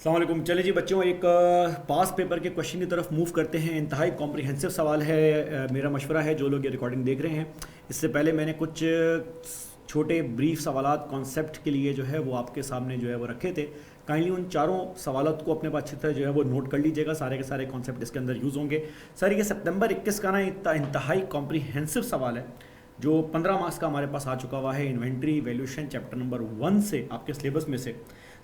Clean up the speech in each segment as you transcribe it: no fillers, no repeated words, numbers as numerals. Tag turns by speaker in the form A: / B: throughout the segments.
A: अस्सलाम वालेकुम। चलिए जी बच्चों, एक पास पेपर के क्वेश्चन की तरफ मूव करते हैं। इंतहाई कॉम्प्रिहेंसिव सवाल है। मेरा मशवरा है जो लोग ये रिकॉर्डिंग देख रहे हैं, इससे पहले मैंने कुछ छोटे ब्रीफ सवालात कॉन्सेप्ट के लिए जो है वो आपके सामने जो है वो रखे थे। काइंडली उन चारों सवालों को अपने पास अच्छी तरह जो है वो नोट कर लीजिएगा। सारे के सारे कॉन्सेप्ट इसके अंदर यूज़ होंगे। सर ये सितंबर 21 का ना इंतहाई कॉम्प्रिहेंसिव सवाल है जो 15 मार्क्स का हमारे पास आ चुका हुआ है। इन्वेंट्री वैल्यूएशन चैप्टर नंबर 1 से आपके सिलेबस में से।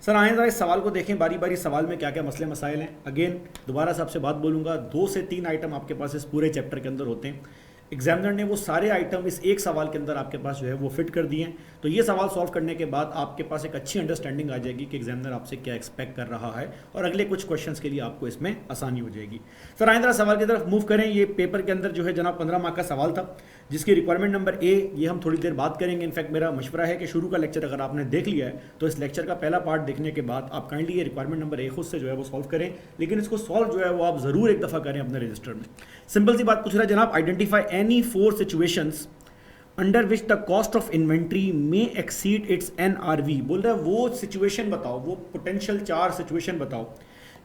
A: सर आए ज़रा इस सवाल को देखें बारी बारी। सवाल में क्या क्या मसले मसाइल हैं। अगेन दोबारा से आपसे बात बोलूँगा, 2 से 3 आइटम आपके पास इस पूरे चैप्टर के अंदर होते हैं। एग्जामिनर ने वो सारे आइटम इस एक सवाल के अंदर आपके पास जो है वो फिट कर दिए हैं। तो ये सवाल सॉल्व करने के बाद आपके पास एक अच्छी अंडरस्टैंडिंग आ जाएगी कि एग्जामिनर आपसे क्या एक्सपेक्ट कर रहा है और अगले कुछ क्वेश्चंस के लिए आपको इसमें आसानी हो जाएगी। सर आए जरा सवाल की तरफ मूव करें। ये पेपर के अंदर जो है जनाब 15 मार्क का सवाल था जिसकी रिक्वायरमेंट नंबर ए, ये हम थोड़ी देर बात करेंगे। इनफैक्ट मेरा मशवरा है कि शुरू का लेक्चर अगर आपने देख लिया है तो इस लेक्चर का पहला पार्ट देखने के बाद आप काइंडली ये रिक्वायरमेंट नंबर ए खुद से जो है वो सॉल्व करें, लेकिन इसको सॉल्व जो है वो आप ज़रूर एक दफ़ा करें अपने रजिस्टर में। सिंपल सी बात पूछ रहा है जनाब, identify any 4 situations under which the cost of inventory में एक्सीड इट्स NRV। बोल रहा है वो सिचुएशन बताओ, वो पोटेंशियल 4 सिचुएशन बताओ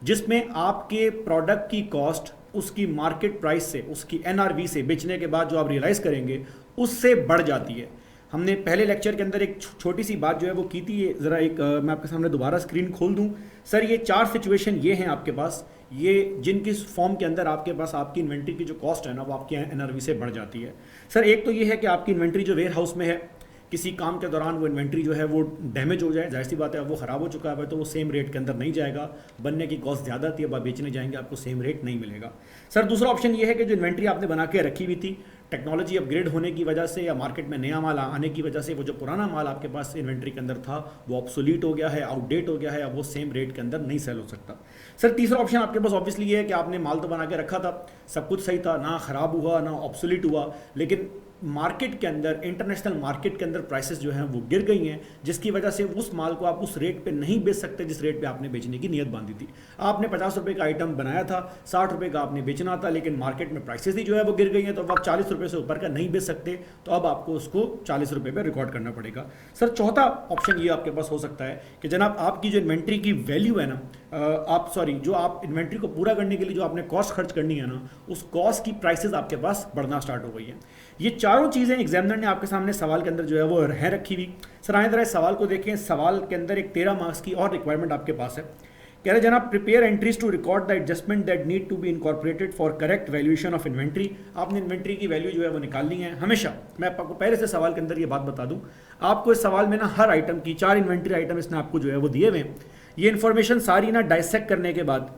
A: जिसमें आपके प्रोडक्ट की कॉस्ट उसकी मार्केट प्राइस से, उसकी NRV से, बेचने के बाद जो आप रियलाइज करेंगे उससे बढ़ जाती है। हमने पहले लेक्चर के अंदर एक छोटी सी बात जो है वो की थी। ये ज़रा एक मैं आपके सामने दोबारा स्क्रीन खोल दूं। सर ये 4 सिचुएशन ये हैं आपके पास, ये जिनकी फॉर्म के अंदर आपके पास आपकी इन्वेंट्री की जो कॉस्ट है ना वो आपकी NRV से बढ़ जाती है। सर एक तो ये है कि आपकी इन्वेंट्री जो वेयर हाउस में है, किसी काम के दौरान वो इन्वेंट्री जो है वो डैमेज हो जाए, जाहिर सी बात है वो ख़राब हो चुका है तो वो सेम रेट के अंदर नहीं जाएगा, बनने की कॉस्ट ज़्यादा थी, अब आप बेचने जाएंगे आपको सेम रेट नहीं मिलेगा। सर दूसरा ऑप्शन ये है कि जो इन्वेंट्री आपने बना के रखी हुई थी, टेक्नोलॉजी अपग्रेड होने की वजह से या मार्केट में नया माल आने की वजह से वो जो पुराना माल आपके पास इन्वेंट्री के अंदर था वो ऑब्सोलीट हो गया है, आउटडेट हो गया है, अब वो सेम रेट के अंदर नहीं सेल हो सकता। सर तीसरा ऑप्शन आपके पास ऑब्वियसली ये है कि आपने माल तो बना के रखा था, सब कुछ सही था, ना ख़राब हुआ ना ऑब्सोलीट हुआ, लेकिन मार्केट के अंदर, इंटरनेशनल मार्केट के अंदर प्राइसेस जो हैं वो गिर गई हैं, जिसकी वजह से उस माल को आप उस रेट पे नहीं बेच सकते जिस रेट पे आपने बेचने की नियत बांधी थी। आपने 50 रुपये का आइटम बनाया था, 60 रुपये का आपने बेचना था, लेकिन मार्केट में प्राइसेस ही जो है वो गिर गई हैं, तो अब आप 40 रुपये से ऊपर का नहीं बेच सकते, तो अब आपको उसको 40 रुपये पर रिकॉर्ड करना पड़ेगा। सर चौथा ऑप्शन ये आपके पास हो सकता है कि जनाब आपकी जो इन्वेंट्री की वैल्यू है ना, जो आप इन्वेंट्री को पूरा करने के लिए जो आपने कॉस्ट खर्च करनी है ना, उस कॉस्ट की प्राइसेस आपके पास बढ़ना स्टार्ट हो गई है। ये चारों चीज़ें एग्जामिनर ने आपके सामने सवाल के अंदर जो है वो है रखी हुई। सर आए जरा इस सवाल को देखें। सवाल के अंदर एक 13 मार्क्स की और रिक्वायरमेंट आपके पास है। कह रहे जनाब, prepare entries to record the adjustment that need to be incorporated for correct valuation of inventory. आपने इन्वेंट्री की वैल्यू जो है वो निकालनी है। हमेशा मैं आपको पहले से सवाल के अंदर ये बात बता दूं, आपको इस सवाल में ना हर आइटम की 4 इन्वेंट्री आइटम इसने आपको जो है वो दिए हुए हैं। ये इन्फॉर्मेशन सारी ना डाइसेक्ट करने के बाद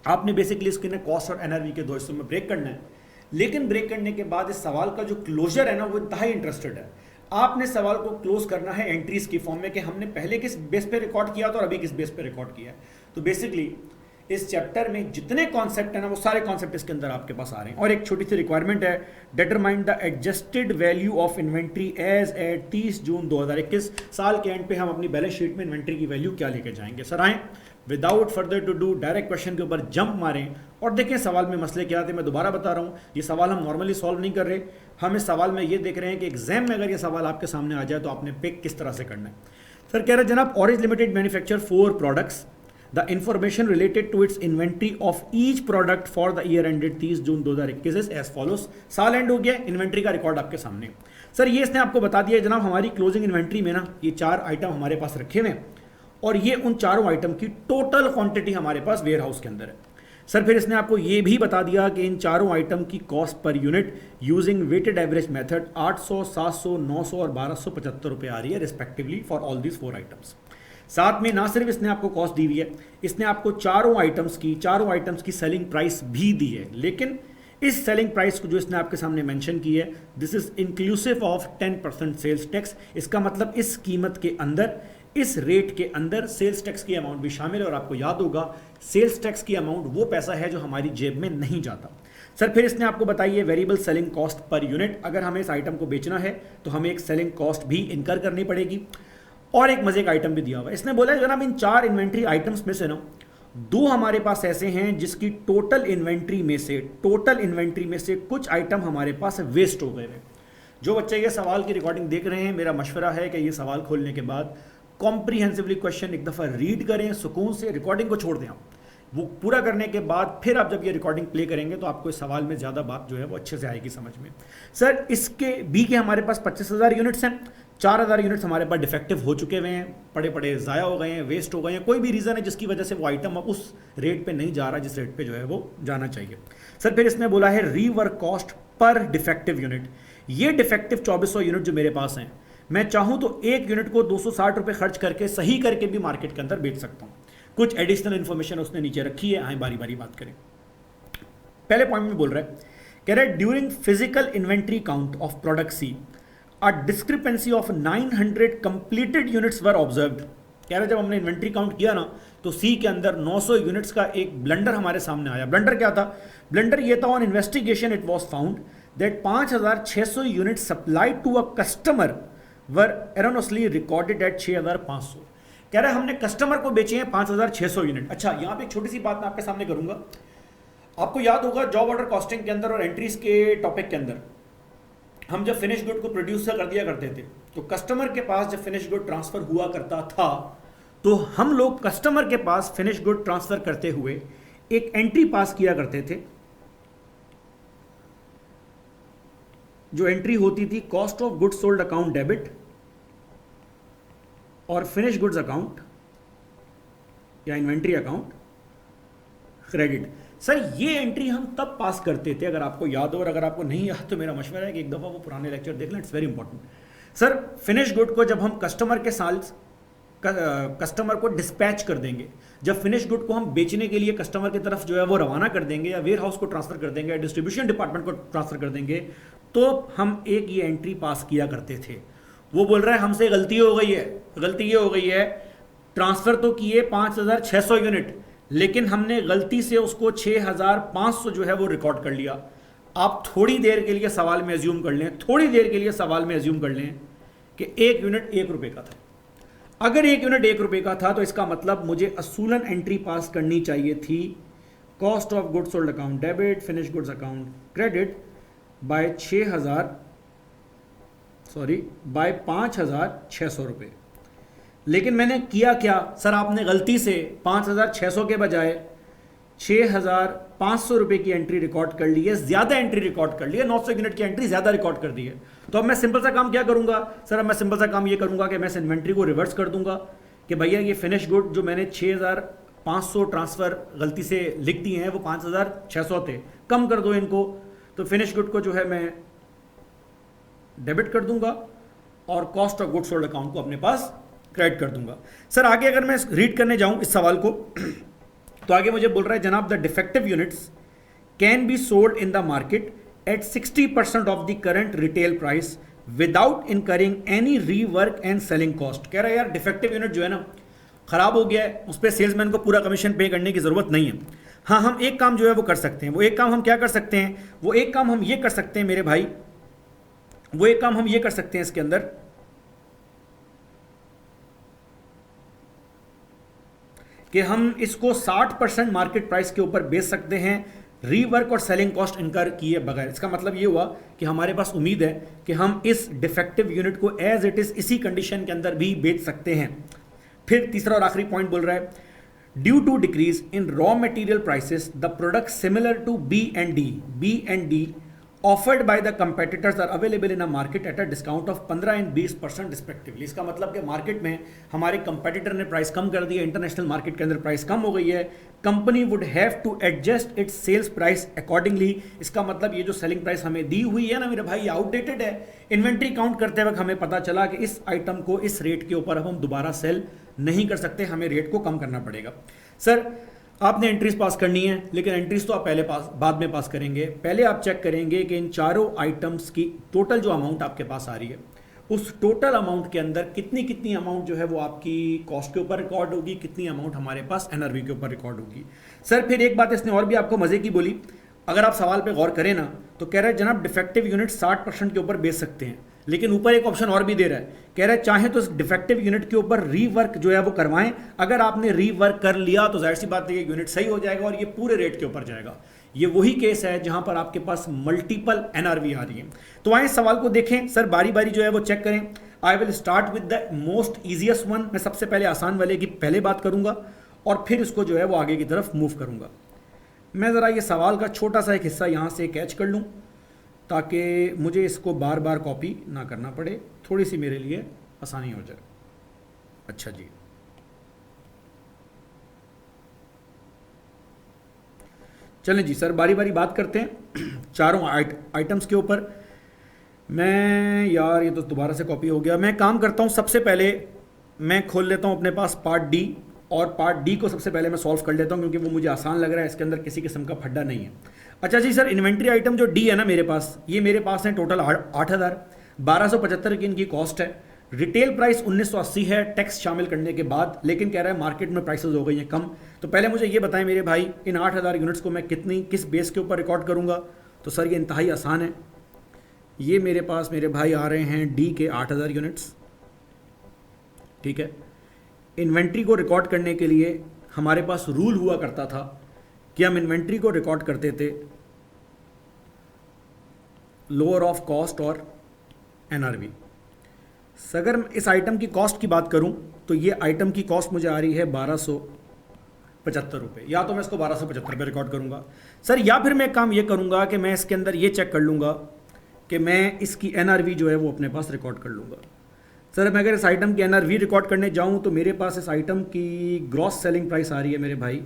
A: आपने बेसिकली इसके ना कॉस्ट और NRV के 2 हिस्सों में ब्रेक करना है। लेकिन ब्रेक करने के बाद इस सवाल का जो क्लोजर है ना वो इंतहाई इंटरेस्टेड है। आपने सवाल को क्लोज करना है एंट्रीज की फॉर्म में कि हमने पहले किस बेस पे रिकॉर्ड किया था और अभी किस बेस पे रिकॉर्ड किया है। तो बेसिकली इस चैप्टर में जितने कॉन्सेप्ट है ना वो सारे कॉन्सेप्ट इसके अंदर आपके पास आ रहे हैं। और एक छोटी सी रिक्वायरमेंट है, determine the adjusted value of inventory as at 30 June 2021। साल के एंड पे हम अपनी बैलेंस शीट में इन्वेंट्री की वैल्यू क्या लेके जाएंगे। सर आए without further to do direct question के ऊपर जंप मारें और देखें सवाल में मसले क्या थे। मैं दोबारा बता रहा हूँ, ये सवाल हम नॉर्मली सॉल्व नहीं कर रहे, हम इस सवाल में ये देख रहे हैं कि एग्जाम में अगर ये सवाल आपके सामने आ जाए तो आपने पिक किस तरह से करना है। सर कह रहे हैं जनाब, Orange Limited manufacture 4 products, the information related to its inventory of each product for the year ended 30 June 2021 is as follows. साल एंड हो गया, इन्वेंट्री का रिकॉर्ड आपके सामने। सर ये इसने आपको बता दिया जनाब, हमारी क्लोजिंग इन्वेंट्री में ना ये 4 आइटम हमारे पास रखे हुए हैं और ये उन चारों आइटम की टोटल क्वांटिटी हमारे पास वेयर हाउस के अंदर है। सर फिर इसने आपको ये भी बता दिया कि इन चारों आइटम की cost per unit using weighted average method 800, 700, 900 और 1275 रुपये आ रही है respectively for all these 4 items. साथ में ना सिर्फ इसने आपको कॉस्ट दी हुई है, इसने आपको चारों आइटम्स की सेलिंग प्राइस भी दी है। लेकिन इस सेलिंग प्राइस को जो इसने आपके सामने मेंशन की है, this is inclusive of 10% sales tax. इसका मतलब इस कीमत के अंदर, इस रेट के अंदर सेल्स टैक्स की अमाउंट भी शामिल है। और आपको याद होगा सेल्स टैक्स की अमाउंट वो पैसा है जो हमारी जेब में नहीं जाता। सर फिर इसने आपको बताई है variable selling cost per unit, अगर हमें इस आइटम को बेचना है तो हमें एक सेलिंग कॉस्ट भी इनकर करनी पड़ेगी। और एक मजे का आइटम भी दिया हुआ है, इसने बोला है जनाब इन 4 इन्वेंट्री आइटम्स में से ना 2 हमारे पास ऐसे हैं जिसकी टोटल इन्वेंट्री में से कुछ आइटम हमारे पास वेस्ट हो गए हैं। जो बच्चे ये सवाल की रिकॉर्डिंग देख रहे हैं, मेरा मशवरा है कि ये सवाल खोलने के बाद कॉम्प्रीहेंसिवली क्वेश्चन एक दफ़ा रीड करें सुकून से, रिकॉर्डिंग को छोड़ दें आप। वो पूरा करने के बाद फिर आप जब ये रिकॉर्डिंग प्ले करेंगे तो आपको इस सवाल में ज़्यादा बात जो है वो अच्छे से आएगी समझ में। सर इसके बी के हमारे पास 25,000 यूनिट्स हैं, 4,000 यूनिट्स हमारे पास डिफेक्टिव हो चुके हुए हैं, पड़े पड़े ज़ाया हो गए हैं, वेस्ट हो गए हैं, कोई भी रीज़न है जिसकी वजह से वो आइटम अब उस रेट पे नहीं जा रहा जिस रेट पे जो है वो जाना चाहिए। सर फिर इसमें बोला है rework cost per defective unit. ये डिफेक्टिव 2400 यूनिट जो मेरे पास हैं, मैं चाहूँ तो एक यूनिट को 260 रुपये खर्च करके सही करके भी मार्केट के अंदर बेच सकता हूँ। कुछ एडिशनल इन्फॉर्मेशन उसने नीचे रखी है, आए बारी बारी बात करें। पहले पॉइंट में बोल रहा है, कह रहा है during physical inventory count of product C a discrepancy of 900 completed units were observed. कह रहा है जब हमने इन्वेंट्री काउंट किया ना तो सी के अंदर 900 यूनिट्स का एक ब्लंडर हमारे सामने आया। ब्लंडर क्या था? ब्लंडर ये था, on investigation it was found that 5,600 unit supplied to a customer were erroneously recorded at 6,500। कह रहा है हमने कस्टमर को बेचे हैं 5,600 यूनिट। अच्छा, यहां पे एक छोटी सी बात मैं आपके सामने करूंगा। आपको याद होगा जॉब ऑर्डर कॉस्टिंग के अंदर और एंट्रीज के टॉपिक के अंदर हम जब फिनिश गुड को प्रोड्यूसर कर दिया करते थे तो कस्टमर के पास जब फिनिश गुड ट्रांसफर हुआ करता था तो हम लोग कस्टमर के पास फिनिश गुड ट्रांसफर करते हुए एक एंट्री पास किया करते थे। जो एंट्री होती थी cost of goods sold account debit और फिनिश गुड्स अकाउंट या इन्वेंट्री अकाउंट क्रेडिट। सर ये एंट्री हम तब पास करते थे, अगर आपको याद हो, और अगर आपको नहीं याद तो मेरा मशवरा है कि एक दफ़ा वो पुराने लेक्चर देख लें, it's very important. Sir finish good को जब हम कस्टमर के साथ कस्टमर को डिस्पैच कर देंगे, जब फिनिश गुड को हम बेचने के लिए कस्टमर की तरफ जो है वो रवाना कर देंगे या वेयर हाउस को ट्रांसफर कर देंगे या डिस्ट्रीब्यूशन डिपार्टमेंट को ट्रांसफर कर देंगे, तो हम एक ये एंट्री पास किया करते थे। वो बोल रहा है हमसे गलती हो गई है। गलती ये हो गई है, ट्रांसफर तो किए 5,600 यूनिट, लेकिन हमने गलती से उसको 6,500 जो है वो रिकॉर्ड कर लिया। आप थोड़ी देर के लिए सवाल में एज्यूम कर लें, थोड़ी देर के लिए सवाल में एज्यूम कर लें कि एक यूनिट 1 रुपये का था। अगर एक यूनिट 1 रुपये का था तो इसका मतलब मुझे असूलन एंट्री पास करनी चाहिए थी cost of goods sold account debit finish goods account credit by 5,600 रुपये। लेकिन मैंने किया क्या? सर आपने गलती से 5,600 के बजाय 6,500 रुपये की एंट्री रिकॉर्ड कर ली है, ज़्यादा एंट्री रिकॉर्ड कर ली है, 900 यूनिट की एंट्री ज़्यादा रिकॉर्ड कर दी है। तो अब मैं सिंपल सा काम क्या करूंगा? सर अब मैं सिंपल सा काम ये करूंगा कि मैं इस इन्वेंट्री को रिवर्स कर दूंगा कि भैया ये फिनिश गुड जो मैंने 6,500 ट्रांसफ़र गलती से लिख दिए हैं वो 5,600 थे, कम कर दो इनको। तो फिनिश गुड को जो है मैं डेबिट कर दूंगा और cost of goods sold account को अपने पास क्रेडिट कर दूंगा। सर आगे अगर मैं रीड करने जाऊं इस सवाल को तो आगे मुझे बोल रहा है जनाब the defective units can be sold in the market eight 60% of the current retail price without incurring any rework and selling cost. कह रहा है यार डिफेक्टिव यूनिट जो है ना खराब हो गया है, उस पर सेल्समैन को पूरा कमीशन पे करने की जरूरत नहीं है। हाँ हम एक काम जो है वो कर सकते हैं। वो एक काम हम क्या कर सकते हैं? वो एक काम हम ये कर सकते हैं मेरे भाई, वो एक काम हम ये कर सकते हैं इसके अंदर कि हम इसको 60% मार्केट प्राइस के ऊपर बेच सकते हैं रीवर्क और सेलिंग कॉस्ट इनकर किए बगैर। इसका मतलब ये हुआ कि हमारे पास उम्मीद है कि हम इस डिफेक्टिव यूनिट को एज इट इज इसी कंडीशन के अंदर भी बेच सकते हैं। फिर तीसरा और आखिरी पॉइंट बोल रहा है due to decrease in raw material prices the product similar to B and D offered by the competitors are available in a market at a discount of 15 and 20% respectively. इसका मतलब कि मार्केट में हमारे competitor ने price कम कर दिया, international market के अंदर प्राइस कम हो गई है, company would have to adjust its sales price accordingly. इसका मतलब ये जो सेलिंग प्राइस हमें दी हुई है ना मेरे भाई, आउटडेटेड है। इन्वेंट्री काउंट करते वक्त हमें पता चला कि इस आइटम को इस रेट के ऊपर अब हम दोबारा सेल नहीं कर सकते, हमें रेट को कम करना पड़ेगा। सर आपने एंट्रीज पास करनी है, लेकिन एंट्रीज तो आप पहले बाद में पास करेंगे। पहले आप चेक करेंगे कि इन चारों आइटम्स की टोटल जो अमाउंट आपके पास आ रही है उस टोटल अमाउंट के अंदर कितनी अमाउंट जो है वो आपकी कॉस्ट के ऊपर रिकॉर्ड होगी, कितनी अमाउंट हमारे पास एनआरवी के ऊपर रिकॉर्ड होगी। सर फिर एक बात इसने और भी आपको मजे की बोली, अगर आप सवाल पे गौर करें ना तो कह रहा है जनाब डिफेक्टिव यूनिट 60% के ऊपर बेच सकते हैं, लेकिन ऊपर एक ऑप्शन और भी दे रहा है, कह रहा है चाहे तो इस डिफेक्टिव यूनिट के ऊपर रीवर्क जो है वो करवाएं। अगर आपने रीवर्क कर लिया तो जाहिर सी बात है ये यूनिट सही हो जाएगा और ये पूरे रेट के ऊपर जाएगा। ये वही केस है जहां पर आपके पास मल्टीपल एनआरवी आ रही है। तो आए सवाल को देखें, सर बारी बारी जो है वो चेक करें। I will start with the most easiest one. मैं सबसे पहले आसान वाले की पहले बात करूंगा और फिर इसको जो है वो आगे की तरफ मूव करूंगा। मैं ज़रा ये सवाल का छोटा सा एक हिस्सा यहाँ से कैच कर लूँ ताकि मुझे इसको बार बार कॉपी ना करना पड़े, थोड़ी सी मेरे लिए आसानी हो जाए। अच्छा जी, चलें जी सर, बारी बारी बात करते हैं चारों आइटम्स के ऊपर। मैं यार ये तो दोबारा से कॉपी हो गया। मैं काम करता हूँ, सबसे पहले मैं खोल लेता हूँ अपने पास पार्ट डी, और पार्ट डी को सबसे पहले मैं सॉल्व कर लेता हूँ क्योंकि वो मुझे आसान लग रहा है, इसके अंदर किसी किस्म का फड्डा नहीं है। अच्छा जी सर, इन्वेंट्री आइटम जो डी है ना मेरे पास, ये मेरे पास है टोटल 8,000, 1275 की इनकी कॉस्ट है। रिटेल प्राइस 1980 है टैक्स शामिल करने के बाद, लेकिन कह रहा है मार्केट में प्राइसेस हो गई हैं कम। तो पहले मुझे ये बताएं मेरे भाई, इन 8,000 यूनिट्स को मैं किस बेस के ऊपर रिकॉर्ड करूँगा? तो सर ये इंतहाई आसान है। ये मेरे पास मेरे भाई आ रहे हैं डी के 8,000 यूनिट्स, ठीक है। इन्वेंट्री को रिकॉर्ड करने के लिए हमारे पास रूल हुआ करता था कि हम इन्वेंट्री को रिकॉर्ड करते थे लोअर ऑफ कॉस्ट और एनआरवी। अगर इस आइटम की कॉस्ट की बात करूं तो ये आइटम की कॉस्ट मुझे आ रही है 1275 रुपये। या तो मैं इसको 1275 रुपये रिकॉर्ड करूंगा सर, या फिर मैं काम ये करूंगा कि मैं इसके अंदर ये चेक कर लूंगा कि मैं इसकी एनआरवी जो है वो अपने पास रिकॉर्ड कर लूंगा। सर मैं अगर इस आइटम की एनआरवी रिकॉर्ड करने जाऊं तो मेरे पास इस आइटम की ग्रॉस सेलिंग प्राइस आ रही है मेरे भाई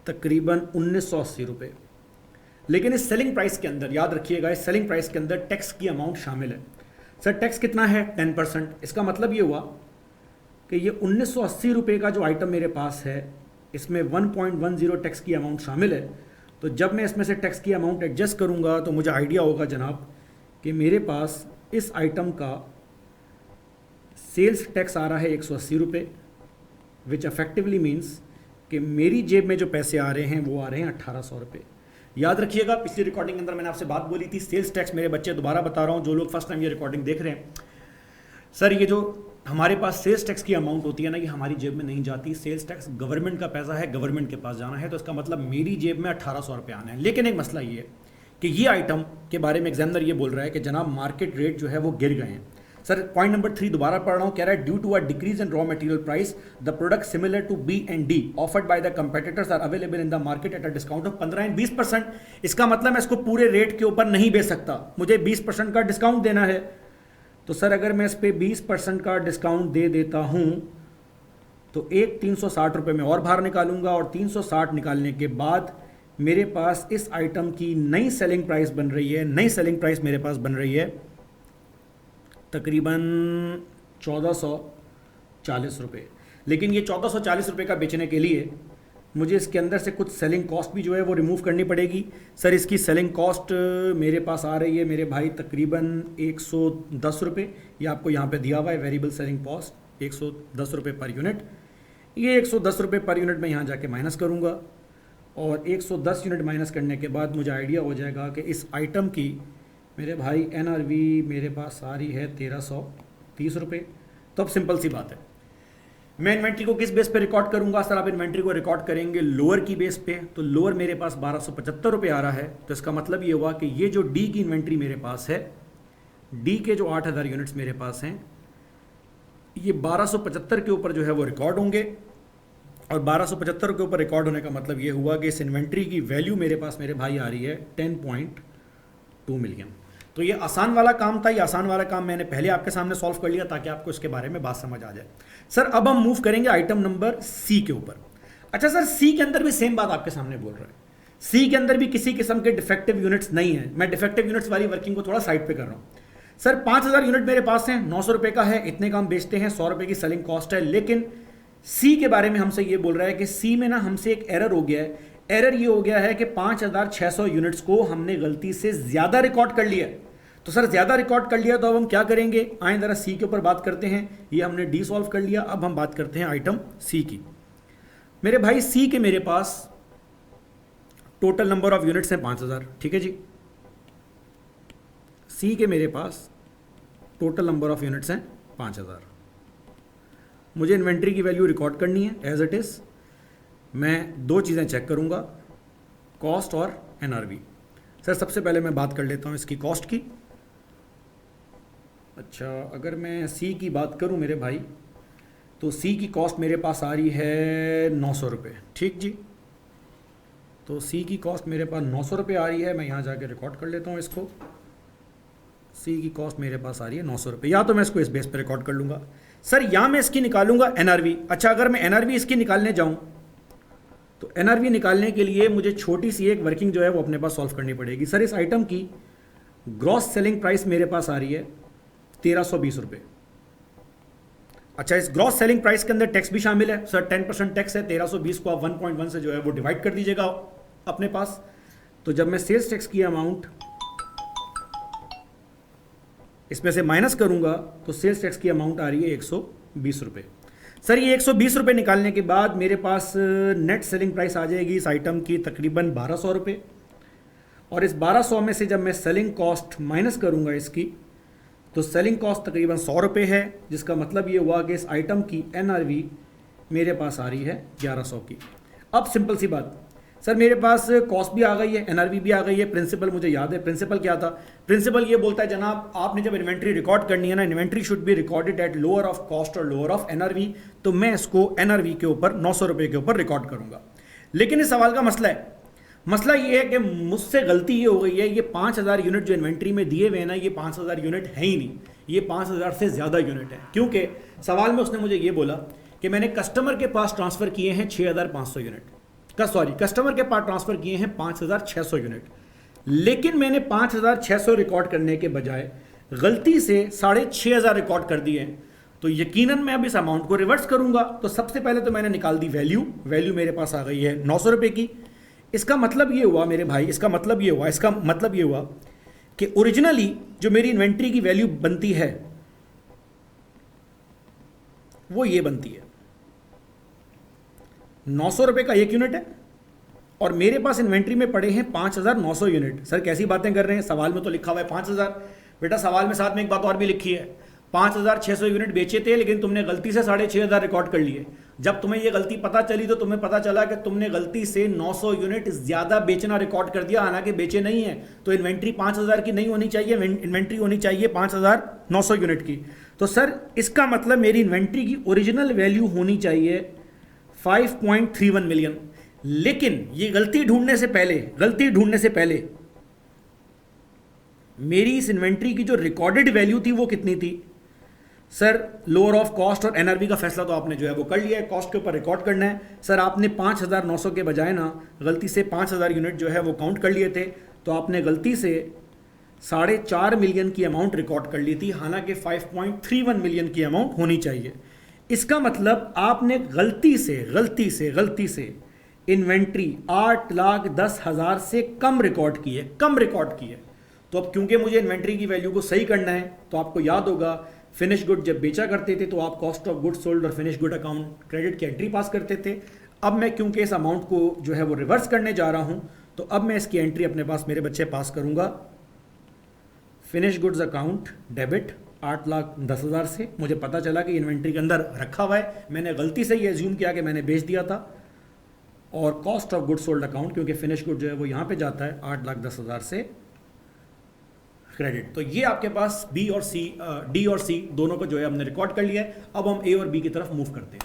A: तकरीबन 1980 रुपये। लेकिन इस सेलिंग प्राइस के अंदर याद रखिएगा, इस सेलिंग प्राइस के अंदर टैक्स की अमाउंट शामिल है। सर टैक्स कितना है? 10%। इसका मतलब ये हुआ कि ये 1980 रुपये का जो आइटम मेरे पास है इसमें 1.10 टैक्स की अमाउंट शामिल है। तो जब मैं इसमें से टैक्स की अमाउंट एडजस्ट करूंगा तो मुझे आइडिया होगा जनाब कि मेरे पास इस आइटम का सेल्स टैक्स आ रहा है 180 रुपये, विच अफेक्टिवली मीन्स कि मेरी जेब में जो पैसे आ रहे हैं वो आ रहे हैं 1800 रुपये। याद रखिएगा पिछली रिकॉर्डिंग के अंदर मैंने आपसे बात बोली थी, सेल्स टैक्स मेरे बच्चे दोबारा बता रहा हूँ जो लोग फर्स्ट टाइम ये रिकॉर्डिंग देख रहे हैं। सर ये जो हमारे पास सेल्स टैक्स की अमाउंट होती है ना, ये हमारी जेब में नहीं जाती। सेल्स टैक्स गवर्नमेंट का पैसा है, गवर्नमेंट के पास जाना है, तो इसका मतलब मेरी जेब में 1800 रुपये आना है। लेकिन एक मसला ये है कि ये आइटम के बारे में एग्जामिनर ये बोल रहा है कि जनाब मार्केट रेट जो है वो गिर गए हैं। सर पॉइंट नंबर 3 दोबारा पढ़ रहा हूँ, कह रहा है due to a decrease in raw material price the product similar to B and D offered by the competitors are available in the market at a discount of 15 and 20%। इसका मतलब मैं इसको पूरे रेट के ऊपर नहीं बेच सकता, मुझे 20% का डिस्काउंट देना है। तो सर अगर मैं इस पर 20% का डिस्काउंट दे देता हूँ तो एक 360 रुपये में और बाहर निकालूंगा, और 360 निकालने के बाद मेरे पास इस आइटम की नई सेलिंग प्राइस बन रही है। नई सेलिंग प्राइस मेरे पास बन रही है तकरीबन 1440 रुपये। लेकिन ये 1440 रुपये का बेचने के लिए मुझे इसके अंदर से कुछ सेलिंग कॉस्ट भी जो है वो रिमूव करनी पड़ेगी। सर इसकी सेलिंग कॉस्ट मेरे पास आ रही है मेरे भाई तकरीबन 110 रुपये। ये आपको यहाँ पे दिया हुआ है, वेरिएबल सेलिंग कॉस्ट 110 रुपये पर यूनिट। ये 110 रुपये पर यूनिट मैं यहाँ जाके माइनस करूँगा, और 110 यूनिट माइनस करने के बाद मुझे आइडिया हो जाएगा कि इस आइटम की मेरे भाई एनआरवी मेरे पास आ रही है 1330 रुपये। तो अब सिंपल सी बात है, मैं इन्वेंट्री को किस बेस पे रिकॉर्ड करूंगा? सर आप इन्वेंट्री को रिकॉर्ड करेंगे लोअर की बेस पे, तो लोअर मेरे पास 1275 रुपये आ रहा है। तो इसका मतलब ये हुआ कि ये जो डी की इन्वेंट्री मेरे पास है, डी के जो 8000 यूनिट्स मेरे पास हैं, ये 1275 के ऊपर जो है वो रिकॉर्ड होंगे। और 1275 के ऊपर रिकॉर्ड होने का मतलब ये हुआ कि इस इन्वेंट्री की वैल्यू मेरे पास मेरे भाई आ रही है 10.2 मिलियन। तो ये आसान वाला काम था, ये आसान वाला काम मैंने पहले आपके सामने सॉल्व कर लिया ताकि आपको इसके बारे में बात समझ आ जाए। सर अब हम मूव करेंगे आइटम नंबर सी के ऊपर। अच्छा सर सी के अंदर भी सेम बात आपके सामने बोल रहा है, सी के अंदर भी किसी किस्म के डिफेक्टिव यूनिट्स नहीं है। मैं डिफेक्टिव यूनिट्स वाली वर्किंग को थोड़ा साइड पे कर रहा हूँ। सर 5000 यूनिट मेरे पास हैं, 900 रुपये का है, इतने का हम बेचते हैं, 100 रुपये की सेलिंग कॉस्ट है। लेकिन सी के बारे में हमसे ये बोल रहा है कि सी में ना हमसे एक एरर हो गया है। एरर ये हो गया है कि 5600 यूनिट्स को हमने गलती से ज्यादा रिकॉर्ड कर लिया। तो सर ज्यादा रिकॉर्ड कर लिया तो अब हम क्या करेंगे? आए जरा सी के ऊपर बात करते हैं। ये हमने डी सॉल्व कर लिया, अब हम बात करते हैं आइटम सी की। मेरे भाई सी के मेरे पास टोटल नंबर ऑफ यूनिट्स हैं 5000, ठीक है जी। सी के मेरे पास टोटल नंबर ऑफ यूनिट्स हैं 5000। मुझे इन्वेंट्री की वैल्यू रिकॉर्ड करनी है एज इट इज। मैं दो चीज़ें चेक करूंगा, कॉस्ट और एनआरवी। सर सबसे पहले मैं बात कर लेता हूं इसकी कॉस्ट की। अच्छा, अगर मैं सी की बात करूं मेरे भाई, तो सी की कॉस्ट मेरे पास आ रही है 900 रुपये। ठीक जी, तो सी की कॉस्ट मेरे पास 900 रुपये आ रही है। मैं यहाँ जाके रिकॉर्ड कर लेता हूँ इसको। सी की कॉस्ट मेरे पास आ रही है 900 रुपये, या तो मैं इसको इस बेस पे रिकॉर्ड कर लूँगा। सर या मैं इसकी निकालूंगा एनआरवी। अच्छा, अगर मैं एनआरवी इसकी निकालने जाऊँ तो एनआरवी निकालने के लिए मुझे छोटी सी एक वर्किंग जो है वो अपने पास सॉल्व करनी पड़ेगी। सर इस आइटम की ग्रॉस सेलिंग प्राइस मेरे पास आ रही है 1320 रुपये। अच्छा, इस ग्रॉस सेलिंग प्राइस के अंदर टैक्स भी शामिल है। सर 10% टैक्स है। 1320 को आप 1.1 से जो है वो डिवाइड कर दीजिएगा अपने पास। तो जब मैं सेल्स टैक्स की अमाउंट इसमें से माइनस करूंगा तो सेल्स टैक्स की अमाउंट आ रही है 120 रुपये। सर ये 120 रुपये निकालने के बाद मेरे पास नेट सेलिंग प्राइस आ जाएगी इस आइटम की तकरीबन 1200 रुपये। और इस 1200 में से जब मैं सेलिंग कॉस्ट माइनस करूंगा इसकी, तो सेलिंग कॉस्ट तकरीबन 100 रुपये है, जिसका मतलब ये हुआ कि इस आइटम की एनआरवी मेरे पास आ रही है 1100 की। अब सिंपल सी बात, सर मेरे पास कॉस्ट भी आ गई है, एनआरवी भी आ गई है, प्रिंसिपल मुझे याद है। प्रिंसिपल क्या था? प्रिंसिपल ये बोलता है जनाब आपने जब इन्वेंट्री रिकॉर्ड करनी है ना, inventory should be recorded at lower of cost और लोअर ऑफ एनआरवी। तो मैं इसको एनआरवी के ऊपर 900 रुपये के ऊपर रिकॉर्ड करूंगा। लेकिन इस सवाल का मसला ये है कि मुझसे गलती ये हो गई है, ये 5000 यूनिट जो इन्वेंट्री में दिए हुए हैं ना, ये 5000 यूनिट है ही नहीं, ये 5000 से ज़्यादा यूनिट है। क्योंकि सवाल में उसने मुझे ये बोला कि मैंने कस्टमर के पास ट्रांसफ़र किए हैं 6500 यूनिट कस्टमर के पास ट्रांसफ़र किए हैं 5600 यूनिट, लेकिन मैंने 5600 रिकॉर्ड करने के बजाय गलती से 6500 रिकॉर्ड कर दिए हैं। तो यकीनन मैं अब इस अमाउंट को रिवर्स करूंगा। तो सबसे पहले तो मैंने निकाल दी वैल्यू मेरे पास आ गई है 900 रुपये की। इसका मतलब ये हुआ मेरे भाई, इसका मतलब ये हुआ कि ओरिजिनली जो मेरी इन्वेंट्री की वैल्यू बनती है वो ये बनती है 900 रुपये का एक यूनिट है, और मेरे पास इन्वेंट्री में पड़े हैं 5900 यूनिट। सर कैसी बातें कर रहे हैं, सवाल में तो लिखा हुआ है 5000। बेटा सवाल में साथ में एक बात और भी लिखी है, 5600 यूनिट बेचे थे लेकिन तुमने गलती से 6500 रिकॉर्ड कर लिए। जब तुम्हें ये गलती पता चली तो तुम्हें पता चला कि तुमने गलती से 900 यूनिट ज़्यादा बेचना रिकॉर्ड कर दिया, हालांकि बेचे नहीं है। तो इन्वेंट्री 5000 की नहीं होनी चाहिए, इन्वेंट्री होनी चाहिए 5900 यूनिट की। तो सर इसका मतलब मेरी इन्वेंट्री की ओरिजिनल वैल्यू होनी चाहिए 5.31 मिलियन। लेकिन ये गलती ढूंढने से पहले मेरी इस इन्वेंट्री की जो रिकॉर्डेड वैल्यू थी वो कितनी थी? सर लोअर ऑफ कॉस्ट और एनआरवी का फैसला तो आपने जो है वो कर लिया है, कॉस्ट के ऊपर रिकॉर्ड करना है। सर आपने 5900 के बजाय ना गलती से 5000 यूनिट जो है वो काउंट कर लिए थे, तो आपने गलती से 4.5 मिलियन की अमाउंट रिकॉर्ड कर ली थी, हालांकि 5.31 मिलियन की अमाउंट होनी चाहिए। इसका मतलब आपने गलती से इन्वेंट्री 8,10,000 से कम रिकॉर्ड की है। तो अब क्योंकि मुझे इन्वेंट्री की वैल्यू को सही करना है, तो आपको याद होगा फिनिश गुड जब बेचा करते थे तो आप कॉस्ट ऑफ गुड्स सोल्ड और फिनिश गुड अकाउंट क्रेडिट की एंट्री पास करते थे। अब मैं क्योंकि इस अमाउंट को जो है वो रिवर्स करने जा रहा हूं, तो अब मैं इसकी एंट्री अपने पास मेरे बच्चे पास करूंगा। फिनिश गुड्स अकाउंट डेबिट 8,10,000 से, मुझे पता चला कि इन्वेंट्री के अंदर रखा हुआ है, मैंने गलती से ये एज्यूम किया कि मैंने बेच दिया था। और cost of goods sold account, क्योंकि फिनिश गुड जो है वो यहाँ पे जाता है 8,10,000 से क्रेडिट। तो ये आपके पास डी और सी दोनों को जो है हमने रिकॉर्ड कर लिया है। अब हम ए और बी की तरफ मूव करते हैं।